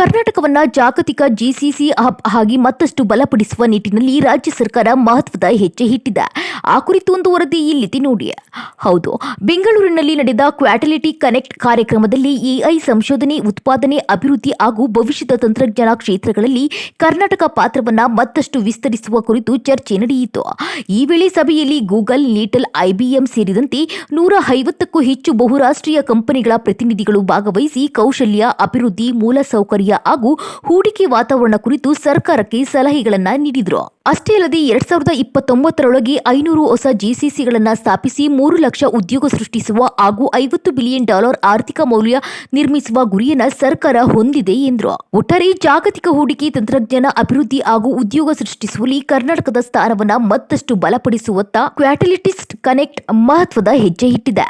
ಕರ್ನಾಟಕವನ್ನ ಜಾಗತಿಕ GCC hub ಆಗಿ ಮತ್ತಷ್ಟು ಬಲಪಡಿಸುವ ನಿಟ್ಟಿನಲ್ಲಿ ರಾಜ್ಯ ಸರ್ಕಾರ ಮಹತ್ವದ ಹೆಜ್ಜೆ ಇಟ್ಟಿದೆ. ಆ ಕುರಿತು ಒಂದು ವರದಿ ಇಲ್ಲಿದೆ ನೋಡಿ. ಹೌದು, ಬೆಂಗಳೂರಿನಲ್ಲಿ ನಡೆದ ಕ್ವಾಲಿಟಿ ಕನೆಕ್ಟ್ ಕಾರ್ಯಕ್ರಮದಲ್ಲಿ ಎಐ ಸಂಶೋಧನೆ, ಉತ್ಪಾದನೆ, ಅಭಿವೃದ್ಧಿ ಹಾಗೂ ಭವಿಷ್ಯದ ತಂತ್ರಜ್ಞಾನ ಕ್ಷೇತ್ರಗಳಲ್ಲಿ ಕರ್ನಾಟಕ ಪಾತ್ರವನ್ನ ಮತ್ತಷ್ಟು ವಿಸ್ತರಿಸುವ ಕುರಿತು ಚರ್ಚೆ ನಡೆಯಿತು. ಈ ವೇಳೆ ಸಭೆಯಲ್ಲಿ ಗೂಗಲ್, ನೀಟಲ್, ಐಬಿಎಂ ಸೇರಿದಂತೆ 150ಕ್ಕೂ ಹೆಚ್ಚು ಬಹುರಾಷ್ಟ್ರೀಯ ಕಂಪನಿಗಳ ಪ್ರತಿನಿಧಿಗಳು ಭಾಗವಹಿಸಿ ಕೌಶಲ್ಯ ಅಭಿವೃದ್ಧಿ, ಮೂಲಸೌಕರ್ಯ ಹಾಗೂ ಹೂಡಿಕೆ ವಾತಾವರಣ ಕುರಿತು ಸರ್ಕಾರಕ್ಕೆ ಸಲಹೆಗಳನ್ನು ನೀಡಿದರು. ಅಷ್ಟೇ ಅಲ್ಲದೆ 2029ರೊಳಗೆ 500 ಹೊಸ ಜಿಸಿಸಿಗಳನ್ನು ಸ್ಥಾಪಿಸಿ 3 ಲಕ್ಷ ಉದ್ಯೋಗ ಸೃಷ್ಟಿಸುವ ಹಾಗೂ $50 ಬಿಲಿಯನ್ ಆರ್ಥಿಕ ಮೌಲ್ಯ ನಿರ್ಮಿಸುವ ಗುರಿಯನ್ನು ಸರ್ಕಾರ ಹೊಂದಿದೆ ಎಂದರು. ಒಟ್ಟಾರೆ ಜಾಗತಿಕ ಹೂಡಿಕೆ, ತಂತ್ರಜ್ಞಾನ ಅಭಿವೃದ್ಧಿ ಹಾಗೂ ಉದ್ಯೋಗ ಸೃಷ್ಟಿಸುವಲ್ಲಿ ಕರ್ನಾಟಕದ ಸ್ಥಾನವನ್ನು ಮತ್ತಷ್ಟು ಬಲಪಡಿಸುವತ್ತ ಕ್ವಾಲಿಟಿ ಕನೆಕ್ಟ್ ಮಹತ್ವದ ಹೆಜ್ಜೆ ಇಟ್ಟಿದೆ.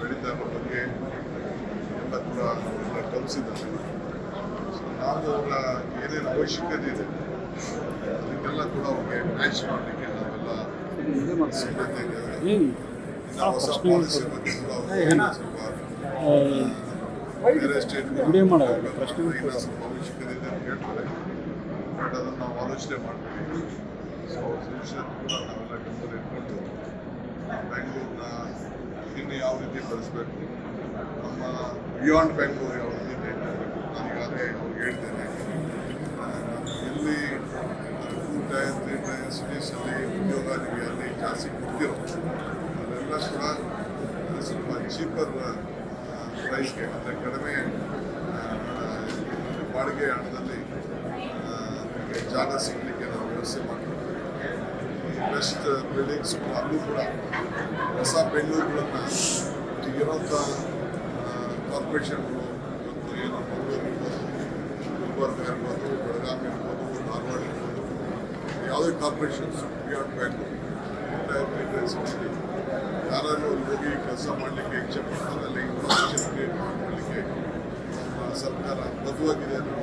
ಬೆಳೀತಾ ಇರೋ ಬಗ್ಗೆ ಎಲ್ಲ ಕೂಡ ಕಲಿಸಿದ್ದಾರೆ. ನಾವು ಅವರ ಏನೇನು ಅವಶ್ಯಕತೆ ಇದೆ ಅದಕ್ಕೆಲ್ಲ ಕೂಡ ಅವ್ರಿಗೆ ಮ್ಯಾಚ್ ಮಾಡಲಿಕ್ಕೆ ನಾವೆಲ್ಲ ಸಿದ್ಧತೆ ಇದ್ದೇವೆ. ಹೊಸ ಪಾಲಿಸಿ ಬಗ್ಗೆ ಕೂಡ ಬೇರೆ ಸ್ಟೇಟ್ಗಳು ಸ್ವಲ್ಪ ಅವಶ್ಯಕತೆ ಇದೆ ಅಂತ ಹೇಳ್ತಾರೆ. ಬಟ್ ಅದನ್ನು ನಾವು ಆಲೋಚನೆ ಮಾಡ್ತೀವಿ. ಸೊ ಅವ್ರ ಸೊಲ್ಯೂಷನ್ ಕೂಡ ನಾವೆಲ್ಲ ಗಮನ ಇಟ್ಕೊಂಡು ಬೆಂಗಳೂರನ್ನ ಇನ್ನು ಯಾವ ರೀತಿ ಬೆಳೆಸಬೇಕು, ನಮ್ಮ ಬಿಯಾಂಡ್ ಬೆಂಗಳೂರು ಯಾವ ರೀತಿ ಮಾಡಬೇಕು. ನಾನೀಗಾಗಲೇ ಅವ್ರಿಗೆ ಹೇಳ್ತೇನೆ, ಎಲ್ಲಿ 2 ಟೈರ್ 3 ಟೈರ್ ಸಿಟೀಸಲ್ಲಿ ಉದ್ಯೋಗ ನೀವು ಅಲ್ಲಿ ಜಾಸ್ತಿ ಕೊಡ್ತಿರೋ ಅಲ್ಲೆಲ್ಲ ಕೂಡ ಸ್ವಲ್ಪ ಚೀಪರ್ ಪ್ರೈಸ್ಗೆ, ಅಂದರೆ ಕಡಿಮೆ ಬಾಡಿಗೆ ಹಣದಲ್ಲಿ ಜಾಗ ಸಿಗಲಿಕ್ಕೆ ನಾವು ವ್ಯವಸ್ಥೆ ಮಾಡ್ತೀವಿ. ಬೆಸ್ಟ್ ಬಿಲ್ಡಿಂಗ್ಸ್ ಅಲ್ಲೂ ಕೂಡ ಹೊಸ ಬೆಂಗಳೂರುಗಳನ್ನು ಈಗಿರೋಂಥ ಕಾರ್ಪೊರೇಷನ್ಗಳು ಇವತ್ತು ಏನು ಮಂಗಳೂರು ಇರ್ಬೋದು, ಗುಲ್ಬರ್ಗ ಇರ್ಬೋದು, ಬೆಳಗಾವಿ ಇರ್ಬೋದು, ಧಾರವಾಡ ಇರ್ಬೋದು, ಯಾವುದೇ ಕಾರ್ಪೊರೇಷನ್ಸ್ ಬಿಯಾಂಡ್ ಬೆಂಗಳೂರು ಯಾರು ಅಲ್ಲಿ ಹೋಗಿ ಕೆಲಸ ಮಾಡಲಿಕ್ಕೆ ಇಚ್ಛೆ ಪಡ್ತಾರೆ, ಅಲ್ಲಿ ಇನ್ಫಾರ್ಮೇಷನ್ ಕ್ರಿಯೇಟ್ ಮಾಡಲಿಕ್ಕೆ ಸರ್ಕಾರ ಬದ್ಧವಾಗಿದೆ ಅನ್ನೋ